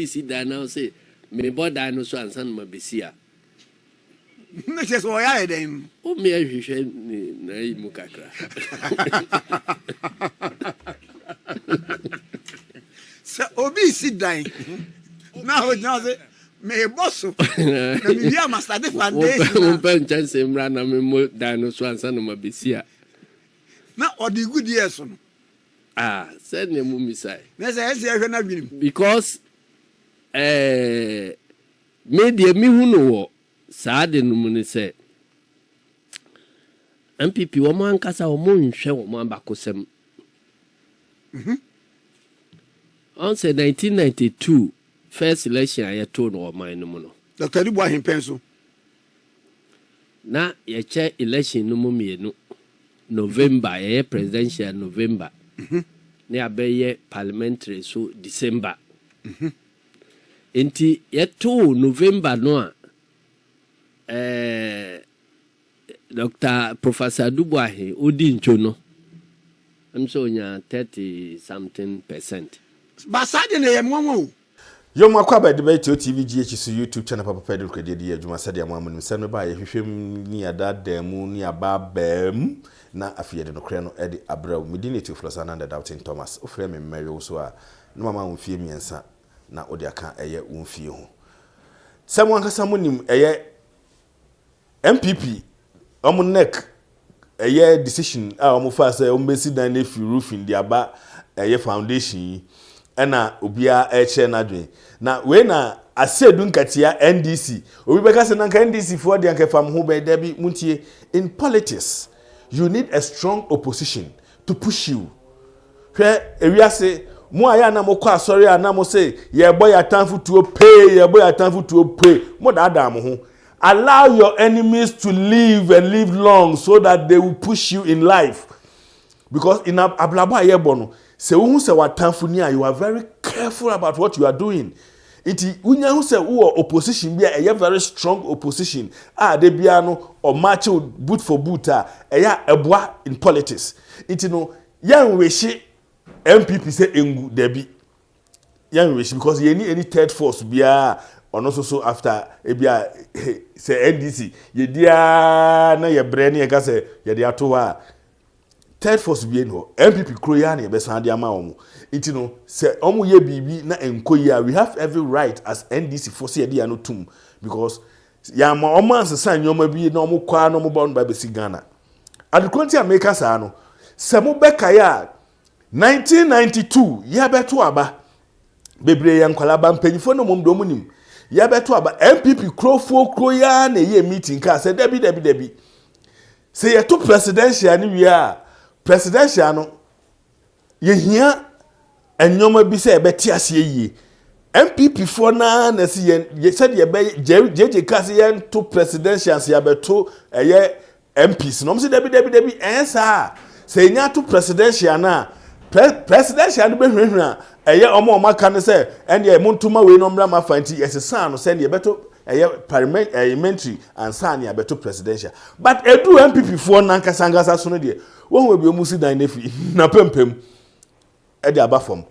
see that now say me boy dinosaur and son my besia. No just why them. Oh me I wish na mukakra. So obi sit down. Now say me boss. Na me via master the foundation. Mo pen chance mra na me mo dinosaur and son my besia. Na odi good years no. Said ne mummy say. Na say na binim. Because media me hu no wo saa de no mu ne say NPP wo man kasa wo mon hwe wo man bakosem. On say 1992 first election I told no man no mu no. Dr. Dubois him penso. Na ye che election no mu mienu November ye presidential November. Ne abeye parliamentary so December. Enti yeto November no Dr. Professor Dubois odi ncho no. I'm so nya 30 something %. Basade ne yemwo. Yo makwa ba debate THEO TV GH so YouTube channel Papa Pedro Kredie adwuma sade amamu nim sɛ me ba ye hwehwem ni adada mu ni ababam na afiyede no kre no e de abraw medinity Flosana and Doubting Thomas ofre me mmewe so a no mama wonfie miensa na odi aka eye wonfie ho sɛ mo ankasa mo nim eye NPP omo neck eye decision a omo fa sɛ omo besi dan na fi roofing di aba eye foundation ena obia eche na dwen na we na Aseidu Nketiah NDC obi beka se nanka NDC for de anka fam ho be da bi muntie. In politics you need a strong opposition to push you hwe ewiase mo aya na mo kwa asori na mo say ye boy atanfu to pay ye boy atanfu to pay mo da mo ho. Allow your enemies to live and live long so that they will push you in life, because in ablabo ayebo no se wo se watanfu ni a you are very careful about what you are doing. Iti unya hu se wo opposition bia a very strong opposition de bia no or match boot for boot eya eboa in politics. Iti no yan weshi NPP say engu debi yan weshi because ye ni any third force bia or no so after ebia say NDC ye dia na ye bre na ye ka say ye dia to wa third force bi no NPP kroya na ye be san dia ma omo iti no se omo ye bibi na enkoyi we have every right as NDC for say dia no tum because ya ma omo ansesa nyoma bi na omo kwa na omo ba no ba besi Ghana adekonti America sa no se mo beka ya 1992 ya beto aba bebre ya nkwala ba mpanyifo no mom do mo nim ya beto aba NPP kroya na ye meeting ka se debi se ye to presidential ni wi a presidential no ye hia enyoma bi se ebeti ase yi NPP for na se ye said ye be JJ ka se ye to presidential se ya beto eye MPs no se debi ensa se nya to presidential na presidential no be hwehwe eye omo maka ne se ene montuma we no mra ma fanti yesesa no se ne beto eye parliamentary and san ya beto presidential but edu MPP for na nkasangasa so no de wo hu obi omusi dan nefi na pempem e de aba form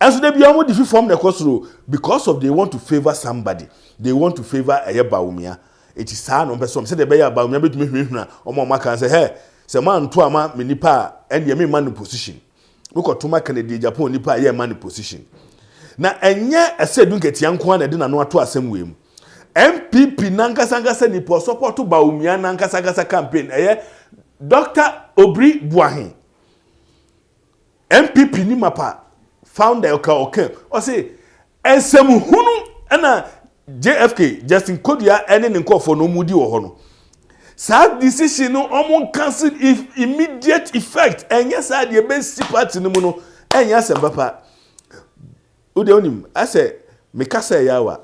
enso de bia omo di form the kosoro because of they want to favor somebody, they want to favor eye baumia. It is sa no person say de be ya baumia betumi hwehwe omo maka say hey se man to ama me nipa ende me man position ukotuma Kennedy Japan nipa ye man position na enye Aseidu Nketiah nko na de na no ato asem wem MPP nankasangasa nipa support baumia nankasangasa campaign eye Dr. Obri Buahin MPP ni mapa founder okay o say ensem hunu na JFK Justin Kodia ene ne nkofo no mudi wo ho no sad decision no omo cancel if immediate effect enye sad ye be si party no mu no enye asembapa ude onim ase me kasa yawa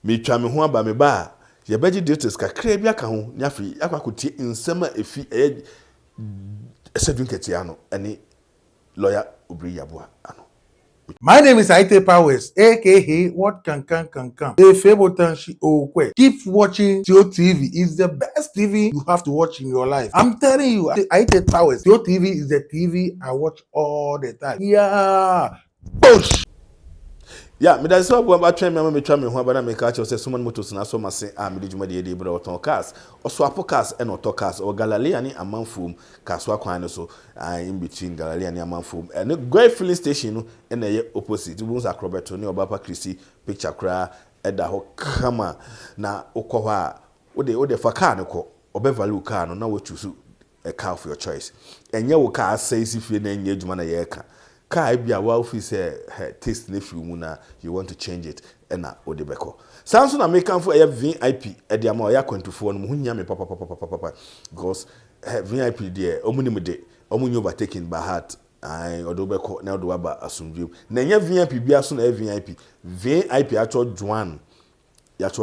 me twa me ho aba me ba ye beji details kakra bia ka ho nyafi akwakotie nsema efi Aseidu Nketiah no ene lawyer Obri Yabua ano. My name is Aite Powers, aka What Can. Keep watching THEO TV. It's the best TV you have to watch in your life. I'm telling you, Aite Powers. THEO TV is the TV I watch all the time. Yeah. Push. Yeah, me that's what about train me try me ho aba na me ka che say someone motors na so mase me de djuma de bro oton cars o so apo cars e no to cars o Galilea ni amanfum kaso akwan no so in between Galilea ni amanfum and great filling station no e na ye opposite bu nsa Roberto ni Obapa Chrissy picture kra e da ho kama na ukọ ho a wo de fa car ne ko obe value car no na wo choose a car of your choice enye wo car says if you na enye djuma na ye ka car bia wa office taste ne fi mu na you want to change it na odebeko sanso na make am for VIP e dia ma ya kwantufo no mu nya me papa because VIP there omunim de omunyo overtaken by heart ai odobeko na odobaba asumdwem na nya VIP bia so na VIP acho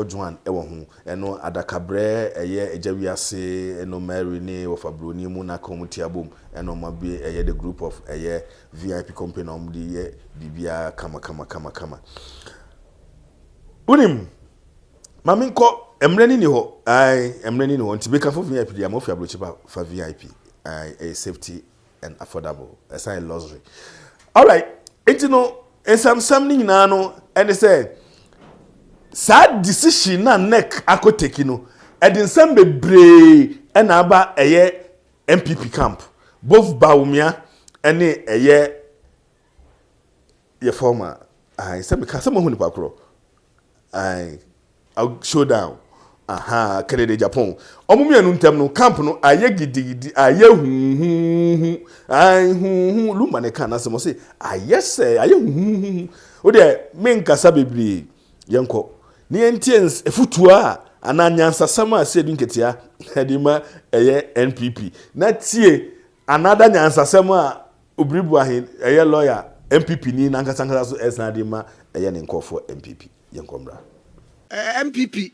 Juan ewo ho eno adakabre eye ejawiase eno Mary ne ofabroni mu na community abom eno mabe eye the group of eye VIP company omdi ye bibia kama unim maminko emreni ni ho emreni ni ho ntibeka for VIP dia mo fi abrochipa for VIP a safety and affordable assign luxury. All right, etino ensam ni nyina no and say sad decision na neck akoteki no edin sam bebre na aba eye NPP camp both Bawumia ene eye ye former some ka some hu ni pakro showdown Canada Japan omumi anu ntem no camp no aye gidigidi aye hu luma ne kana se mo se aye se aye hu o de menkasa bebre yenko ni entiens efutua ananyansa sama Aseidu Nketiah edima eye NPP na tie another nyansa sama obribu ahin eye lawyer NPP ni nankasa so esnadima eye ne nkofo NPP yenkomra MPP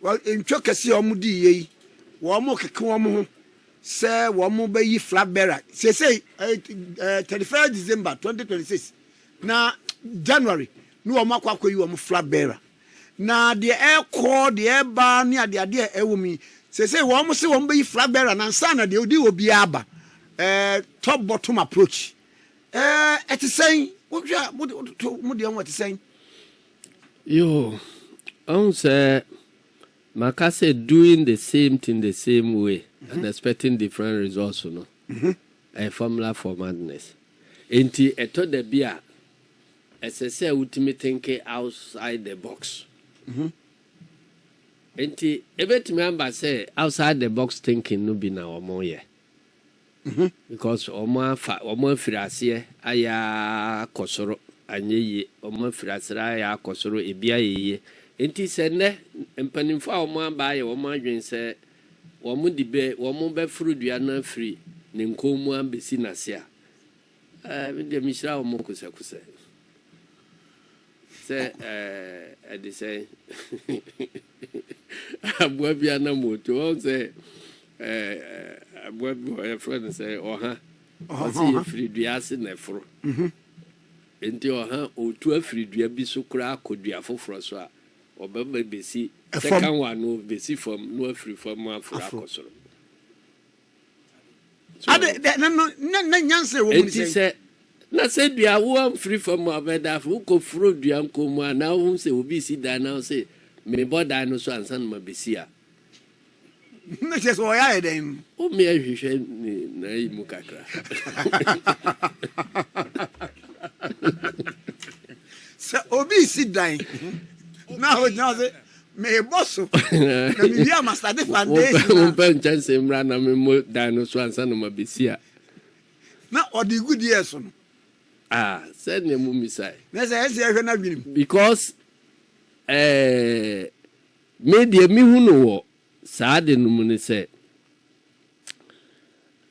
well in chokasi omudi yi wo mo keke wo mo se wo mo be yi flag bearer say 31 December 2026 na January no wo makwa yi wo mo flag bearer na de call de ba ni ade ewo mi say wo mo se wo be yi flag bearer na nsa na de odi obi aba top bottom approach it is saying what de what is saying yo on say Makase doing the same thing the same way and expecting different results, you know. A formula for madness. Enti eto de bia SSA ultimate thinking outside the box. Enti every member say outside the box thinking no be na omo ye. Because omo firase aya kosoro anyeye omo firase aya kosoro ebia ye. Enti sene empanimfo a omo aba ye omo adwen se omo dibe omo be frudua na free ne nkomu ambesi na se a me de mishra omo kusakuse se edi se abua bia na moto o se abua boy friend say oha o si frudua se na fro enti oha otu afridua bi so kura akodua foforo so a Obama besi second one no besi from no free from Afro akosoro. Ade na nyanse wo mu say na say dua wo free from abeda fu ko fro dua nkomu na wo say obi si da na say me boda no so ansan ma besi a. Na je so ya eden. O me ahwehwe ni na imu kakra. Sa obi si dan. Now me bosso na me via master de foundation na pen chance mra na me mo dinosaur ansa no mabisia na odi good years no said ne mu misai na say ehwe na binim because me de mi hu no wo saade no mu ne say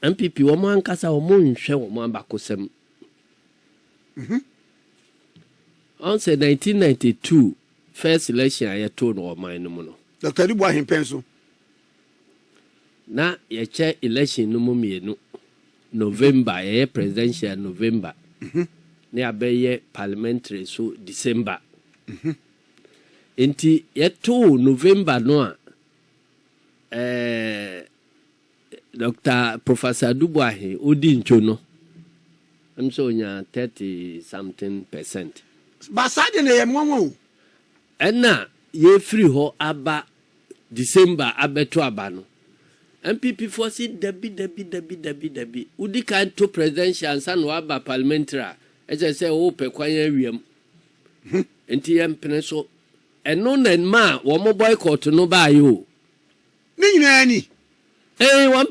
MPP wo man kasa wo mo nhwe wo man bakosem on say 1992 first election I told no man no no. Dr. Dubois him penso. Na ye che election no mienu November ye presidential November. Ne abeye parliamentary so December. Enti ye to November no Dr. Professor Dubois he odi ncho no. I'm so nya 30 something %. Basade na yemwo. Ena ye free ho aba December abeto aba no. NPP for si dabi. Udi kan to presidential and san aba parliamentary. Eje say o pe kwan awiem. Enti yempene so eno na ma wo mo boycott no ba yo. Ni nyina ni.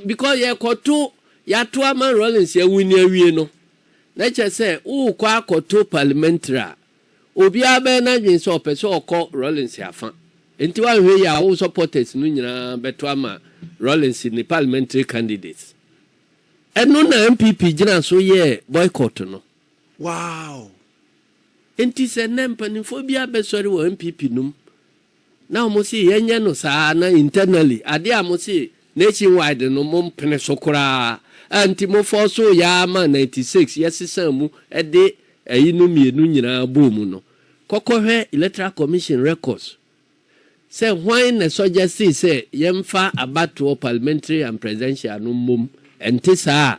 Because ye koto ya to ama Rollins ya wini awie no. Na che say o kwa akoto parliamentary. Obi abe na dwen so pe so okọ Rollins afa. Enti wa hwe ya wo supporters no nyina beto ama Rollins ni parliamentary candidates. Eno na MPP gina so ye boycott no. Wow. Enti se nempanifo bia be sori wo MPP num. Na omo si yenye no saa na internally ade a mo si nationwide no mo mpene sokora. Anti mo force ya ma 96 yesesa mu ede ayinu mienu nyina bomu no. Kokohwe electoral commission records. Say why na suggest say yemfa abato parliamentary and presidential no mum enti saa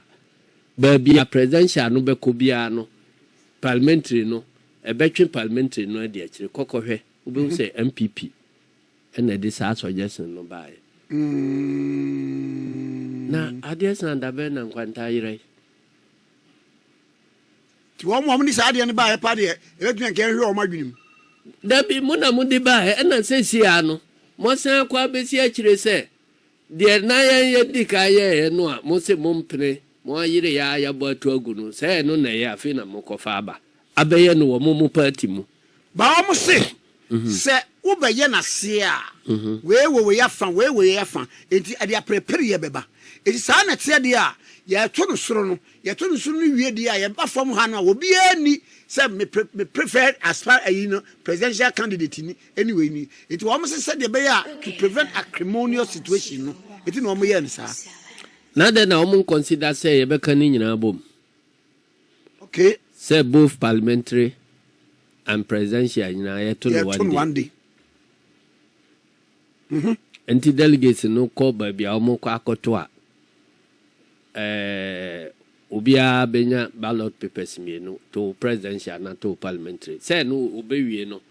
baby a presidential no be ko bia no parliamentary no ebetwe parliamentary no ade akire kokohwe obi say MPP and this suggestion no buy na ades na ndabe na nkwanta yire ti wo mo ni sa de ne ba e pa de ebetwe nke hwe o madwenim dabi muna mudi ba na sesi ano mo san kwa besi akire se de na ye dika ye no a mo se mo mpene mo ayire ya bo atu agu no se no na ye afi na mo kofa aba abeye no wo mo party mu ba mo se se wo be ye na se a we ya fa enti ade a prepare ye beba enti sa na te de a ye to no soro no wie de a ye ba fam ha no obi ani say me prefer as far as presidential candidate ni anyway ni it was say the be to prevent acrimonious situation no it no mo ye nsa na de na omo consider say ye be kan ni nyina bom okay say both parliamentary and presidential nyina ye to one day anti delegates no call ba bia omo kwa akoto a obia benya ballot papers mienu to presidential na to parliamentary say no obewie no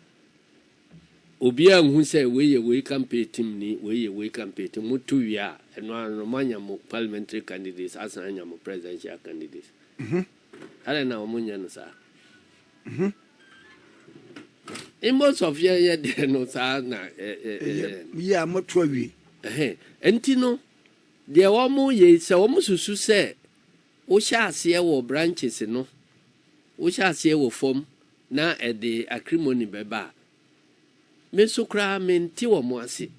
obia hu say we campaign team ni we campaign team mutu wia eno anu manya mo parliamentary candidates asanya mo presidential candidates ale na omunya no sa in most of ye de no sa na yeah mo to wi enti no de wo mo ye se wo mo susu se wo sha ase wo branches no wo sha ase wo form na the acrimony beba me so kra menti wo mo ase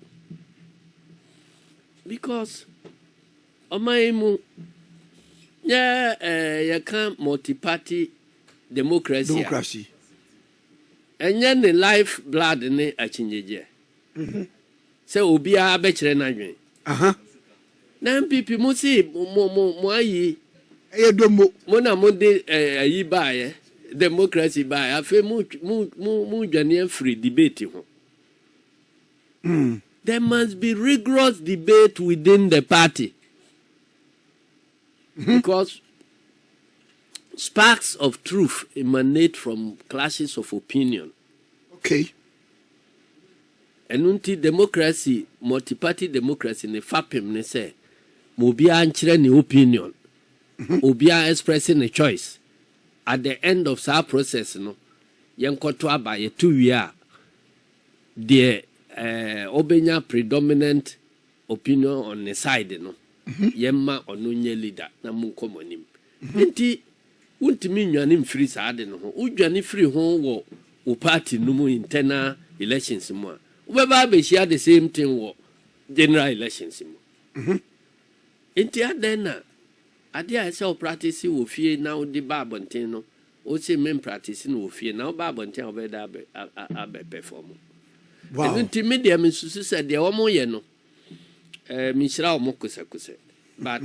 because omaimu ya kan multi-party democracy enye ne life blood ne achinyeje se obi a be kire na dwen na MPP mo si mo ayi edomo mo na mo de ayi baaye democracy baaye afi mu dwane free debate ho there must be rigorous debate within the party because sparks of truth emanate from clashes of opinion. Okay. Enunti democracy, multi-party democracy ne fapem ne say mobia nchire ne opinion. Obia expressing a choice. At the end of that process no yenkoto aba ye two year the obenya predominant opinion on the side no yemma onunye leader na munkomonim. Enti untimi nwane mfiri saade no ho udwane free ho wo party no mu internal elections mu a ubeba be share the same thing wo general elections mu enti adena ade a se o practice wo fie na o de ba abonten no o se men practice no wo fie na o ba abonten o be da abe perform wow enti media me susu se de wo mo ye no mi shira o mo kusekuse but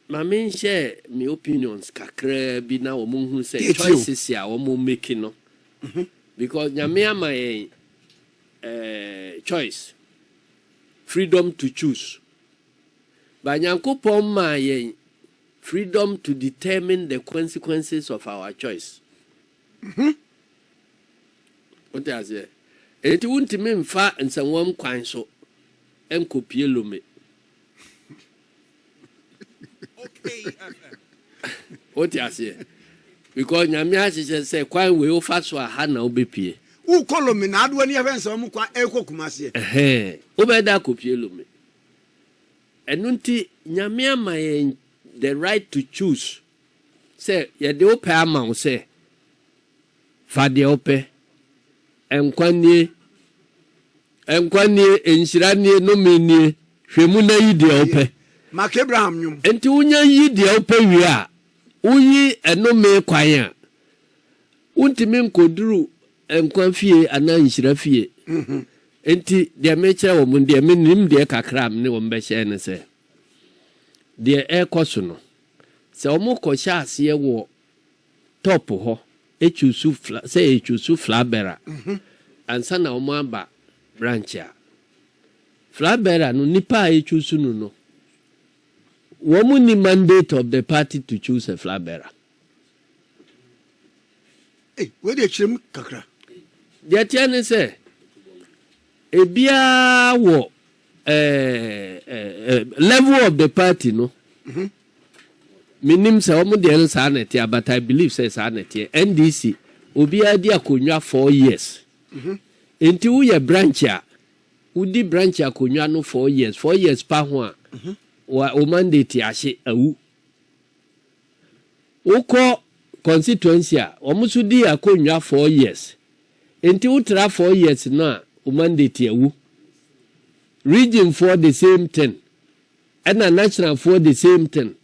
Mama share my opinions kakra bi na wo hu say choices ya wo making no because nyame my choice freedom to choose but Nyankopon my freedom to determine the consequences of our choice What does it? It won't mean fat and some warm quine so. And copy lume. Okay. What does it? Because Yamias say, quite will fast so I had no BP. Who call me now when you have some echo kumasi? Eh, Obeda copy lume. And unti Yamia my the right to choose. Say, ya de ope amount say. Fadi ope. Enkwanye enshiranie no menie hwemu na yidi ope Mark Abraham nyum enti unya yidi ope wi a uyi eno me kwan a untimi nkoduru enkwan fie ana nshira fie enti de me kire wo mun de me nim de kakra am ne wo mbe hye ne se de ekoso no se omo ko hye ase wo top ho echusu say echusu flabera ansa na omo aba branch a flabera no nipa echusu no womu ni mandate of the party to choose a flabera. Eh, where dey chim kakra They tiane say ebia wo level of the party no minim say omo de sa na tie, but I believe say sa na tie NDC obia di akonwa 4 years enti wo ye branch a udi branch akonwa no 4 years pa ho a wa o mandate ahye awu uko constituency a omo so di akonwa 4 years enti utra 4 years na o mandate awu region for the same thing and national for the same thing.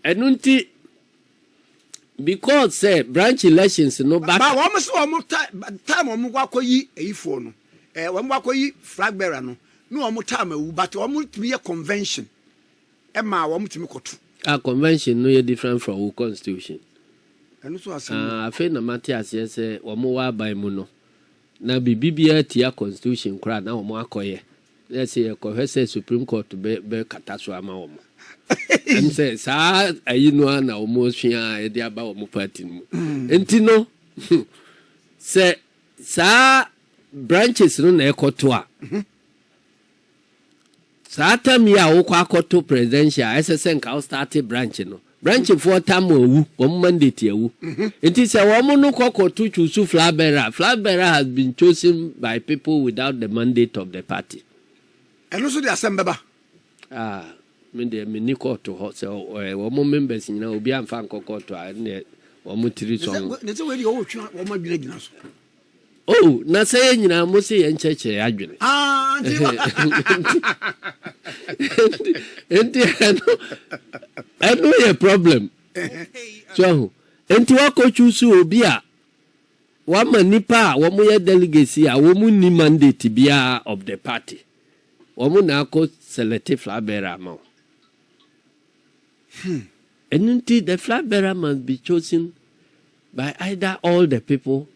Enunti because say branch elections no back. But almost time on Mwakoyi A4 no. When Mwakoyi flag bearer no. No time but almost to be a convention. Emma want to make a convention no different from our constitution. And so I feel na Matthias yes omo wa by mu no. Na bibia tia constitution kra na omo akoye. Let's say a Supreme Court be kataso ama omo. And say sa ayi no na almost hia e dey aba omo party mu enti no say sa branches no na ekoto a sa tam ya wo kwa akoto presidential SSN ka start branch no branch for tam owu omo mandate awu enti say wo no kokoto choose flag bearer has been chosen by people without the mandate of the party. And also the assembly Me de me ni court ho se wo mo members nyina obi amfa nkokoto a ne wo mo tiri so ne se we di o twa wo ma dwene gina so oh na se nyina mo se ye ncheche adwene enti eno ye problem so enti wa ko chusu obi a wa ma nipa wo mo ye delegacy a wo mo ni mandate bia of the party wo mo na ko selective flag bearer ma. And the flag bearer must be chosen by either all the people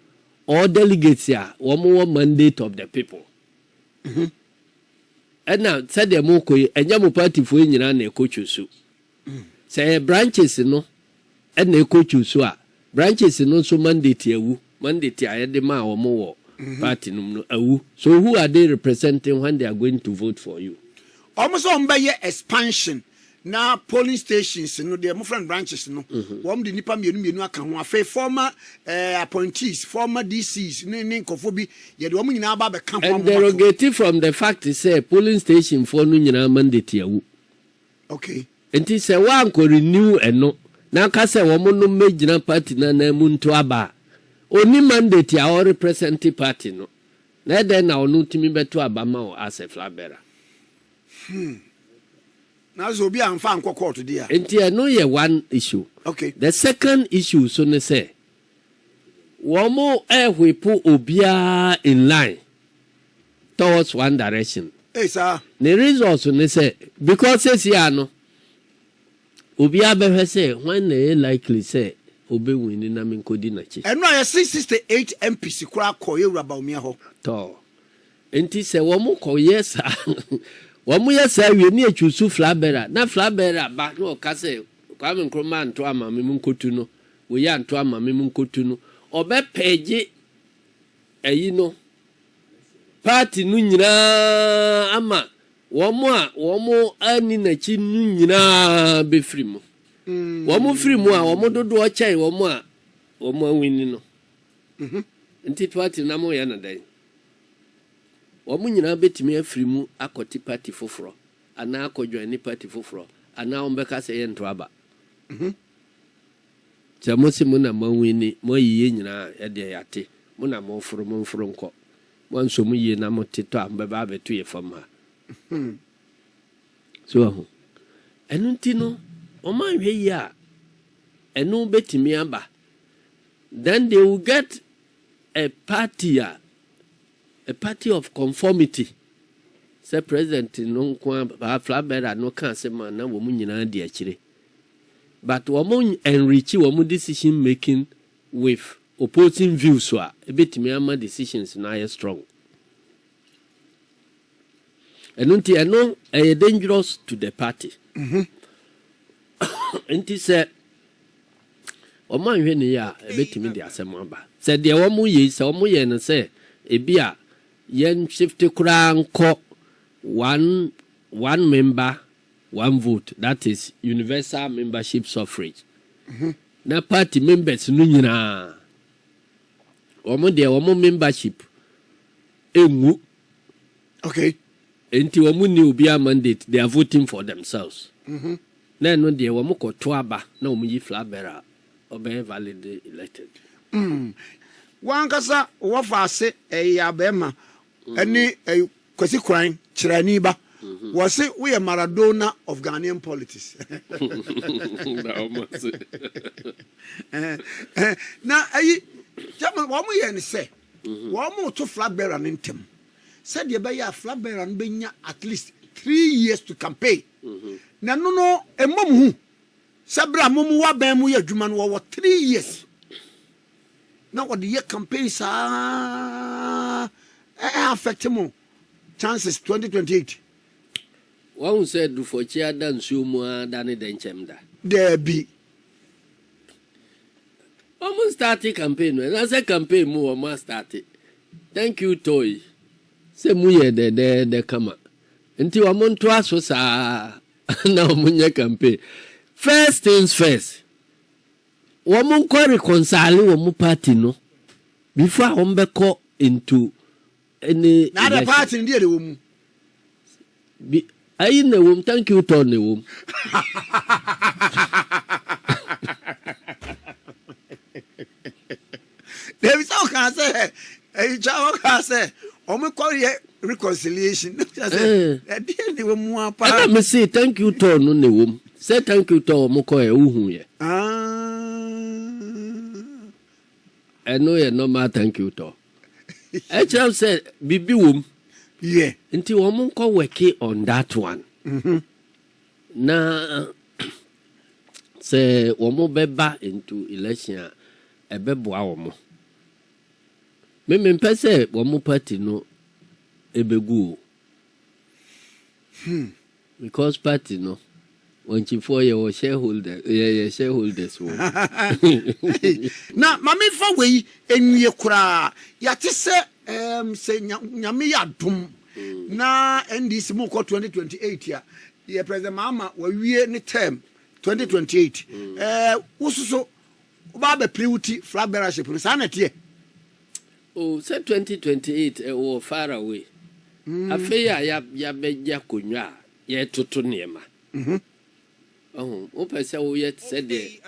or delegates here, one more mandate of the people. And now, said the Moko, and Yamu party for in a coach. Say branches, no, and a coach, branches, no, so mandate you, mandate I had the ma or more party, no, so who are they representing when they are going to vote for you? Almost on by expansion. Now polling stations no the different branches no one the nipa mienu aka ho afa former appointees former DCs ne nkofobi ye de omu nyina ba be ka ho. And derogative from the fact is say polling station for no nyina mandate yawu. Okay. Enti say one ko renew eno na ka say wo no magina party na mu nto aba oni mandate ya or represent party no na den na onu timi beto aba ma o as a flag bearer. Now so be am fan court there. Enti no ye one issue. Okay. The second issue so ne say womo ehwepo obia in line towards one direction. Hey sir. The reason so ne say because says here no obia be say when they likely say obe win na me nkodi na chi. And no 668 MPs kura koye raba omi ho. To. Enti say womo koye sa Wamu ya sa we ni echusu flag bearer na flag bearer ba no ka se kwa me nkroma nto ama me munkotu no we ya nto ama me munkotu no obe page no party no nyina ama womo ani na chi no nyina be free mu womo free mu a womo dodo chai womo awini no nti party na mo ya na dai womo nyina betimi afiri mu akoti party foforo ana akodwa ni party foforo ana ombeka se ye ntoaba Jamosi muna mawini mo yiye nyina ede yate muna mo foro nko wanso mu yiye na mo tito ambeba abetu ye fam ha so ho enu ntino o man hwe ya enu betimi aba then they will get a party of conformity say president no kwa ba flabera no kan se man na wo mu nyina de akire but woman enrich woman decision making with opposing views so a bit me ama decisions na are strong enunti eno dangerous to the party enti say woman hwe ne ya bit me de asem aba say de woman ye say woman ye no say ebia yen shift kura nko one member one vote, that is universal membership suffrage. Na party members no nyina. Omo membership emu. Okay. Enti omo ni obi a mandate, they are voting for themselves. Na no de omo ko to aba na omo yi flag bearer obe valid elected. Wankasa wo fa ase abema eni kwasi kran kirani ba. Was it we a Maradona of Ghanaian politics? Now, German, what we say, one more to flag bearer and intem. Said you buy a flag bearer and be at least 3 years to campaign. Now, no, a mum Sabra Mumu Wabemu, ya Juman, war 3 years. Now, what the year campaigns are affect more chances 2028. One said do for chair than Sumua than a denchemda. There be almost started campaign. When I say campaign, more must start it. Thank you, Toy. Say muye de kama. Until a month was now munya campaign. First things first. Woman quite reconcile woman party no before Ombeko into any other party in the woman. I in the womb, thank you, Tony womb. There is all can say, a child can say, reconciliation. I me say thank you, Tony, on the womb. Say thank you, to Mokoe Uhuye. I know you're no matter, thank you, to. I just said, Bibi womb. Yeah. Until woman ko working on that one. Na say woman beba into election ebeboa woman. Me pese woman party no ebegu. Because party no when you for your shareholder shareholders wo. Na mama fa we enwie kura ya te se say nyame ya dum na NDC mu ko 2028 ya ye president mama wa wie ni term 2028 ususo ba be priority flag bearership no sa na tie oh say 2028 we far away afi ya beja konwa ye toto niema o pese wo ye said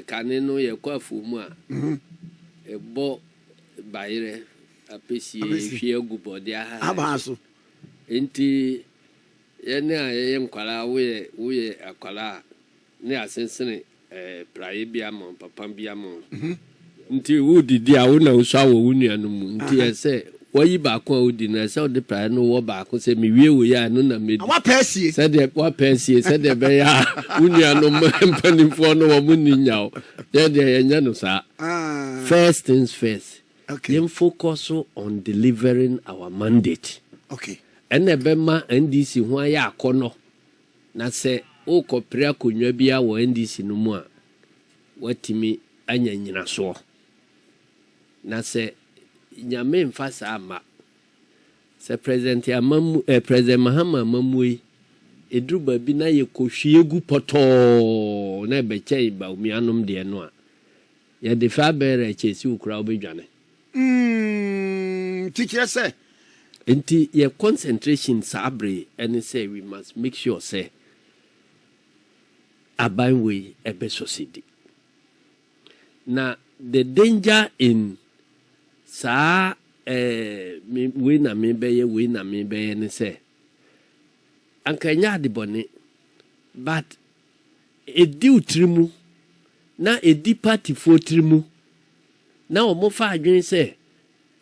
kane no ye kwafu mu a ebo bayire apesi hwie gubode aha abaso enti yene aye nkwala wo akwala ne asensene praye bia mon papa bia mon nti wo didi a wo na wo swa wo nuanum nti ese wayi ba ko odi na ese odi praye no wo ba ko se me wie wo ya no na medi wa pesie se de wa pesie se de be ya wo nuanum mpanimfo no wo munni nyawo de yenya no sa first things first. Okay. Then focus on delivering our mandate. Okay. And ebema NDC ho ya akono na se o kopre akonwa bia wo NDC no mu a watimi anya nyina so na se nyame mfa saa ma se president president Mahama Mamui edru ba bi na ye kohwie gu poto na be chei ba umianom de no a ye de fa bere chesi ukura obedwane teacher say enti ye concentration sabre and say we must make sure say aban we ebe society na the danger in sa we na me beye ne say ankanya de bone but edi utrimu na edi party fo trimu na o mo fa adwen say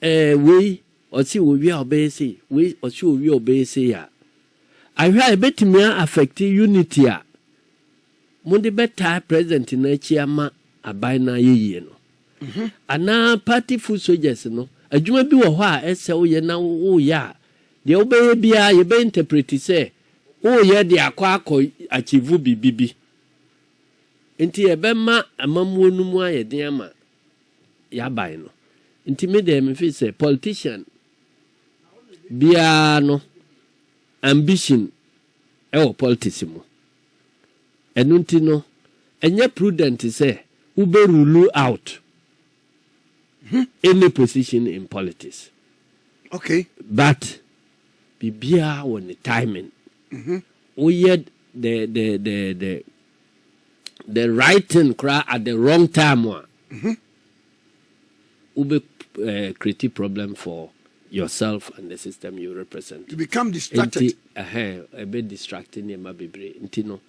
we osi owi obese we osi owi obese ya ahwa ebetimi affect unity a mo de beta president na chi ama aban na yeye no ana party full soldiers no adwuma bi wo ho a ese wo ye na wo ya de obeye bia ye be interpret say wo ye de akwa achieve bibibi enti ebe ma amamuo nu mu aye den ama ya ban no enti me de me fi say politician bia no ambition politics mu enunti no enye prudent say ube rule out any position in politics. Okay. But bibia on the timing. We had the right thing cry at the wrong time one. Ube create problem for yourself and the system you represent. You become distracted. A bit distracting in my baby. Intino.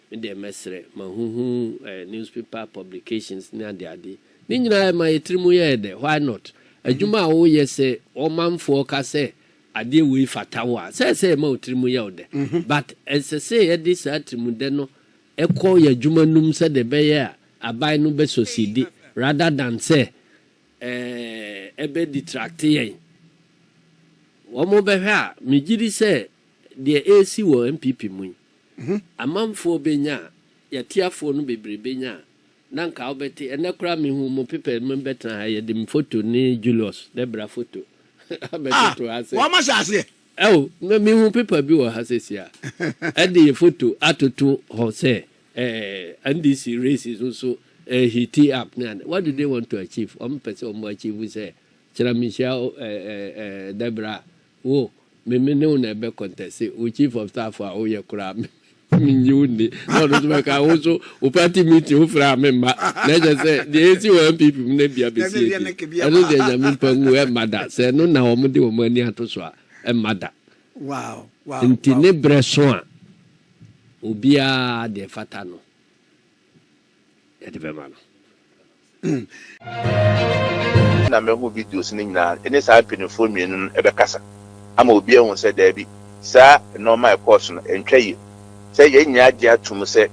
In the mesre, mahuhu newspaper publications near the adi. Ninja my trimu yede, why not? A juma o yese, o man for kase, adi we fatawa. Say mo trimu yode. But as I say, this trimu deno, echo ya juma num se de beya, abai no be society, rather than say, ebe detracte. Omo beha, mi jiri say, the AC wo NPP mui. Amamfo benya ya tiafo no bebre benya na nka obeti enekura me hu mo people me betra ya dem photo ni Julius debra photo abeto ase wa ma shase me hu people bi wo hasesia e de photo atoto ho say NDC races also he tee up na what do they want to achieve person achieve say chira Michelle Debra wo me no na be contest o chief of staff a o ye kura Minyuni, no, also, party meeting who from member. Let's say the AC people may be a bit. I know there's a mean mother. Say no, now I'm doing money to swa a mother. Wow. In Tinebresoin, Ubia de Fatano. At the Vermano. Number of videos in England, and it's happening for me in Ebekasa. I'm Obia on said Debbie, sir, no my portion and tray. Say nya dia tum say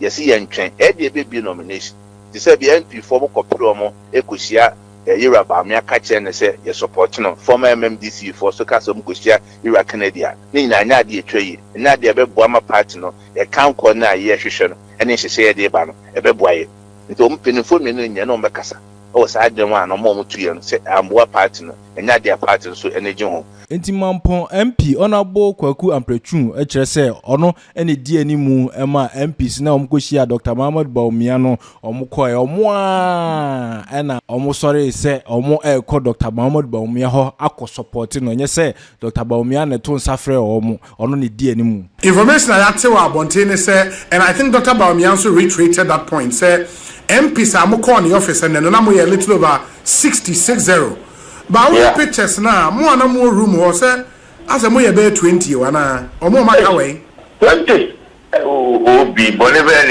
yesi ye ntwen e de be nomination ti say be NP form kopro mo ekosia yira ba me aka che ne say ye support no former MMDC for so ka so mo kosia yira Canada ni nya nya de etwaye nya de be boa ma party no ye kan ko na ye hwehwe no ene hwehwe ye de ba no e be boa ye nti o mpinifo me no nya no be kasa o sa de wa no mo tuye no say amboa party no nya de party so ene gye ho enti mampon MP onabo kwaku amprechu e kire se ono ene di animu ema MPs na omkohia Dr. Mahmoud Bawumia no omkoe omoa ena omosore se omo ekọ Dr. Mahmoud Bawumia ho akọ support no nye se Dr. Bawumia ne to nsafre omo ono ne di animu information I had to abonte say, and I think Dr. Bawumia also reiterated that point say MPs are more in the office and then a little over 66-0. But our pictures now, more and more room was as a more about 20 or more my away. 20. Oh, be Bolivar,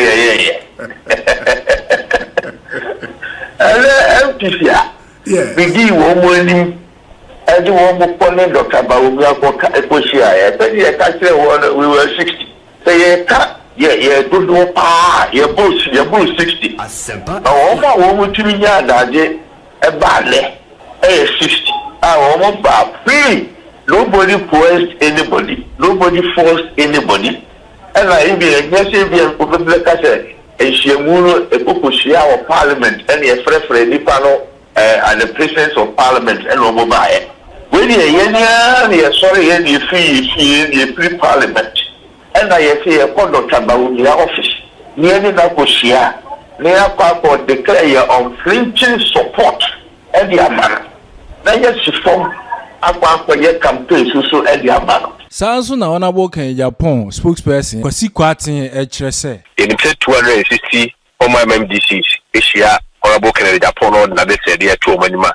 yeah. Begin one morning. I do want to call Dr. Bawumia for Ecosia. We were 60. Say, yeah, good no pa, you're both 60. Oh, my woman to me, a ballet. 60. Almost free. Nobody coerced anybody. Nobody forced anybody. And I be a public and she will a Pukushia or parliament and a free panel at the presence of Parliament and Omobaye. When you're sorry, you feel free Parliament. And I say a conduct about your office. Nearly Nakosia, near Papa declare your unflinching support and the man. Now, yes, she formed a campaign so and the man. Sanso na honorable Ken Japan spokesperson Kwasi Kwatin kyerɛ sɛ in 260 former MDCs Asia honorable Ken Japan on na be said there to omanima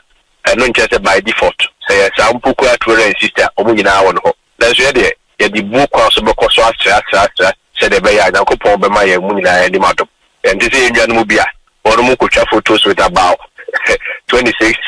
no nkyɛ by default say some poku atwere sister omo nyina won ho na so yɛ de bu kwa so bɛkɔ so astra sɛ de bɛyɛ Nyankopɔn bɛma yɛ mu nyina yɛ dim adom and this is nnuano mu bia ɔno mu kɔtwa photos with about 26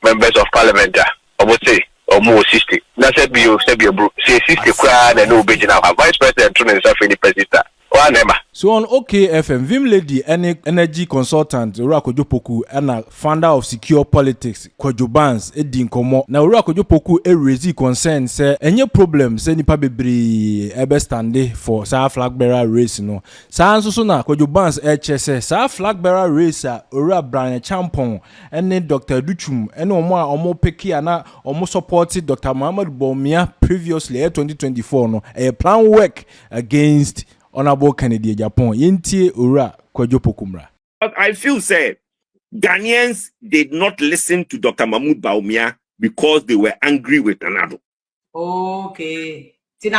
members of parliament omo say omo 60 na say bio bro say 60 kwa na no be gina vice president to nsa for the president wa nema. So on OKFM, Vim Lady, energy consultant, Urakojo Poku, and founder of Secure Politics, Kwajo Bans, Edin Komo. Now Urakojo Poku raise concern, say any problem, say nipa bebre ebe stande for sa flag bearer race no. Sa anso na Kwajo Bans say sa flag bearer race Ura Brian Champon, and Dr. Duchum, and omo peki ana omo supported Dr. Muhammad Bawumia previously 2024 no. A plan work against Honorable Kennedy Japan. Yintie Ura Kwajo Pokumra. I feel say Ghanaians did not listen to Dr. Mahmoud Bawumia because they were angry with Nanado. Okay. Today,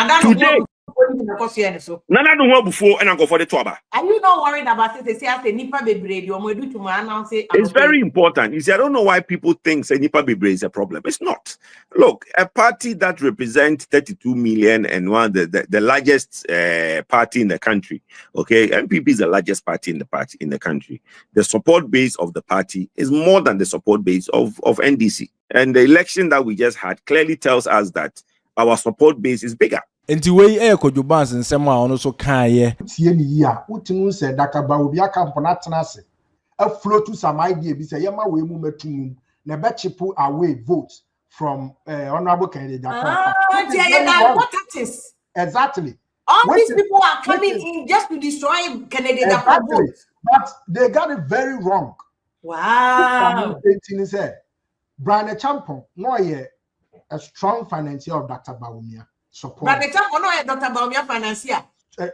Nanado won before and I go for the Twaba. Are you not worried about it? They say as a Nipa Bebre, you want to do to announce it. It's very important. You see, I don't know why people think say Nipa Bebre is a problem. It's not. Look, a party that represents 32 million and one of the largest party in the country. Okay, NPP is the largest party in the country. The support base of the party is more than the support base of NDC. And the election that we just had clearly tells us that our support base is bigger. Enti wey Kwajo Bans nsɛm a ɔno so kan ye tie ni yi a wotinu sɛ Dr. Bawumia camp na tena ase aflow to some idea bi sɛ yɛma we mu matumum na bɛchipu away votes from honorable Kennedy Japan. What that is Exactly. All these people are coming in just to destroy Kennedy Japan votes. But they got it very wrong. Wow. Brian Champon no a strong financier of Dr. Bawumia. Support. But the time no Dr. Bawumia financier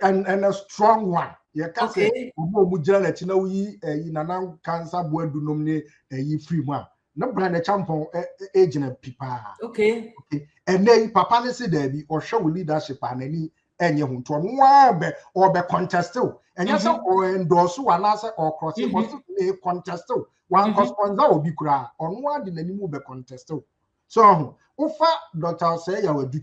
and a strong one. You can say cancer board do nomine free one. No Brian Champon agent people. Okay. And then Papa say there be or show leadership and any who to one or be contested. And yes, or endorse one answer or cross it contested. One correspondent will be cry on one in any move be contested. So, Ufa Dr. say you will do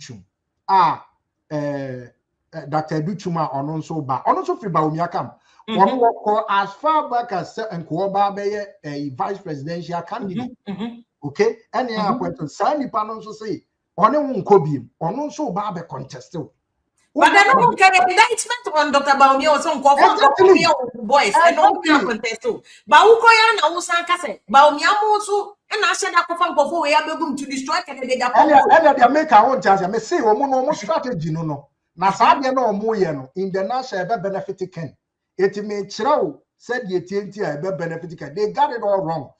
Dr. Duchuma on so bad. On also free Bawumia camp. One walk as far back as Nkoba a vice presidential candidate. Okay, and yeah, point Sandy Panon so say on a Nkobi on also Babe contested. But then no can indictment on Dr. Bawumia or some boys and no contested. Bawukoya na usanka say Bawumia also. And I said that before we are going to destroy Kennedy Japan. And they make our own chance. I may say, no strategy, no. Now, Sadia no more, in the national benefit can. It may throw, said the TNT, benefit can. They got it all wrong.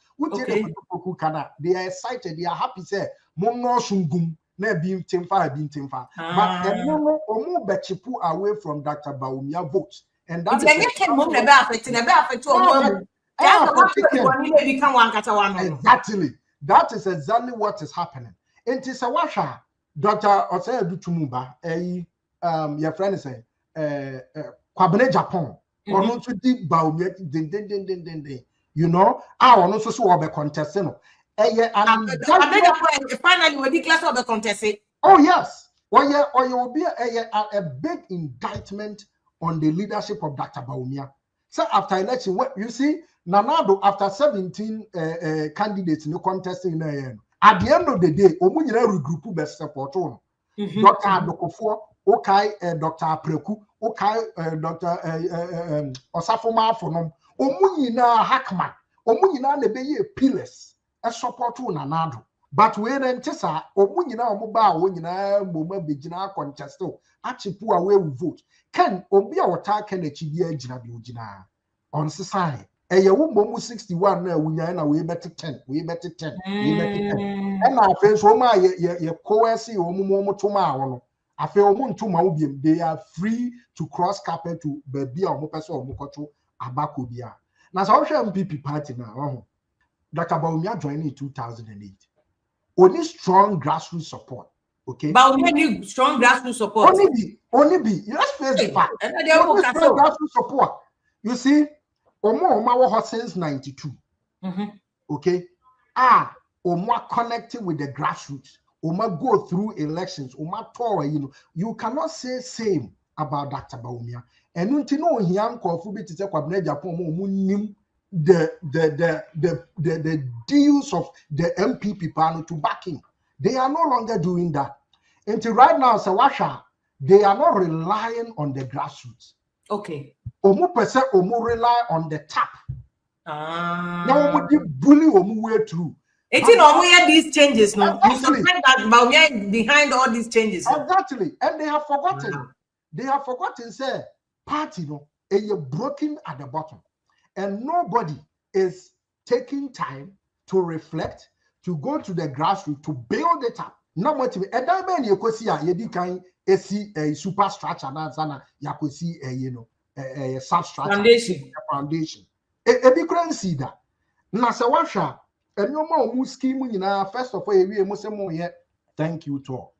They are excited, they are happy, say, Mono Sungum, ne being Timfa, But the Mono or more Bechipu away from Dr. Bawumia votes. And that's exactly. That is exactly what is happening. It is a washer. Dr. Aseidu Nketiah, your friend is saying, Kwabene Japan, or not to deep Bawumia, you know, I want to so be contesting. Finally, we declare the contest. Oh, yes. Or you will be a big indictment on the leadership of Dr. Bawumia. So after election, what you see, Nanado after 17 candidates in the contest in at the end of the day, Omunyina regroup best support on Dr. Adokofo, okay, Dr. Apreku, okay, Dr. Osafoma Fonom, Omunyina Hackman, Omunyina Nebeye pillars, a support on Nanado. But when Tessa, Omunyina Omuba, Omunyina Muma Bijina contest, Achipu away with vote. Can Obia or Taken a Chibia Jina on society. eye wo mom 61 na wunya na we bet 10 we bet 10 we bet 10 and afen so ma ye coerce wo mo toma awo afen wo ntoma wo biem they are free to cross carpet to baby a wo pese wo koto abako bia na so hwe MPP party na ho Dr. Bawumia joined in 2008 only strong grassroots support. Okay. But we need strong grassroots support. Only be. Let's face the fact. Only strong grassroots support. You see, Oma since 92. Okay. Oma connecting with the grassroots. Oma go through elections. Oma tour. You cannot say same about Dr. Bawumia. And you know he am called for to say kwabne Japan the deals of the MPP panel to back him. They are no longer doing that. Until right now, Sawasha, they are not relying on the grassroots. Okay. Omu pese omu rely on the tap. Now omu di bully omu way through. It's in omu hear these changes now. Exactly. You that Bawumia behind all these changes. Exactly. And they have forgotten. They have forgotten say party no broken at the bottom. And nobody is taking time to reflect, to go to the grassroots, to build it up. Not much. And that means you could see a superstructure, you could see a substructure, foundation. A big grand see that. Nasawasha, and no more scheme. First of all, we must say thank you to all.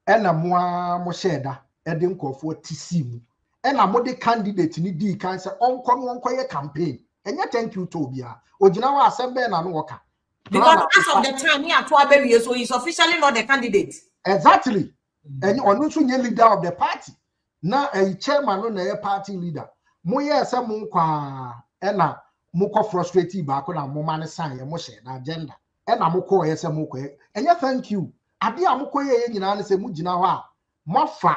And a more share and then call for TC. And a more candidate in the cancer on one campaign. And yet, thank you, Tobia. Ojinawa assembly and worker. Because as of the time here to Abebi, so he's officially not the candidate. Exactly. And you are not leader of the party. Now a chairman on a party leader. Moya some and moko frustrated back on a moment sign a motion agenda. And a moko esamoko. And yeah, thank you. Adi amoko in an se mujinawa. Mofa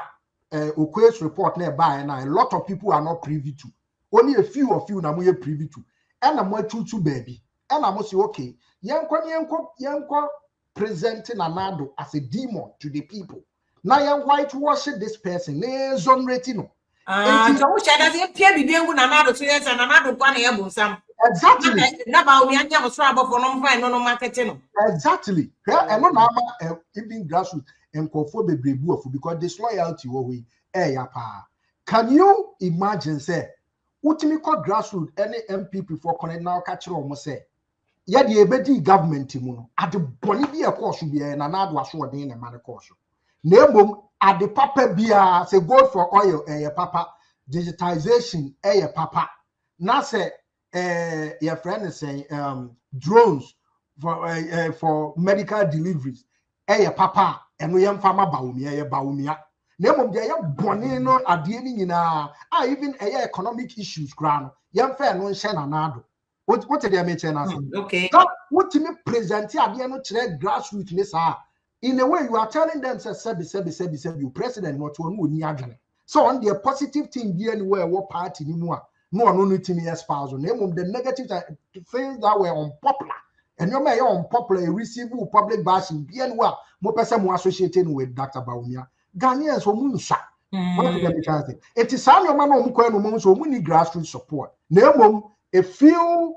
Okwe's report nearby, and a lot of people are not privy to. Only a few of you na we privy to. And I'm more true baby. And I'm say okay. Yanko presenting Anado as a demon to the people. Now you whitewash this person. Exactly. Exactly. And no even grassroots and because disloyalty can you imagine say Utimiko grassroots any MPP for connect now catch on say yeah the ebedi government at the Bolivia course should be an another was what in a man course. Name at the papa beer say gold for oil papa digitization papa. Now say your friend is saying drones for medical deliveries papa and we am farmer Bawumia. Name they are born no adiening even economic issues ground. Young fair no share anado. What did they mention? Okay. What to me present here no grassroots in a way you are telling them say you president what one would need. So on the positive thing be anywhere what party anymore. No one to me espouse on name the negative things that were unpopular. And you may unpopular receive public bashing be anywhere more person more associated with Dr. Bawumia. Ghanaians for Munsha. What did they chance? It is some man on Mukwano so many grassroots support. Name a few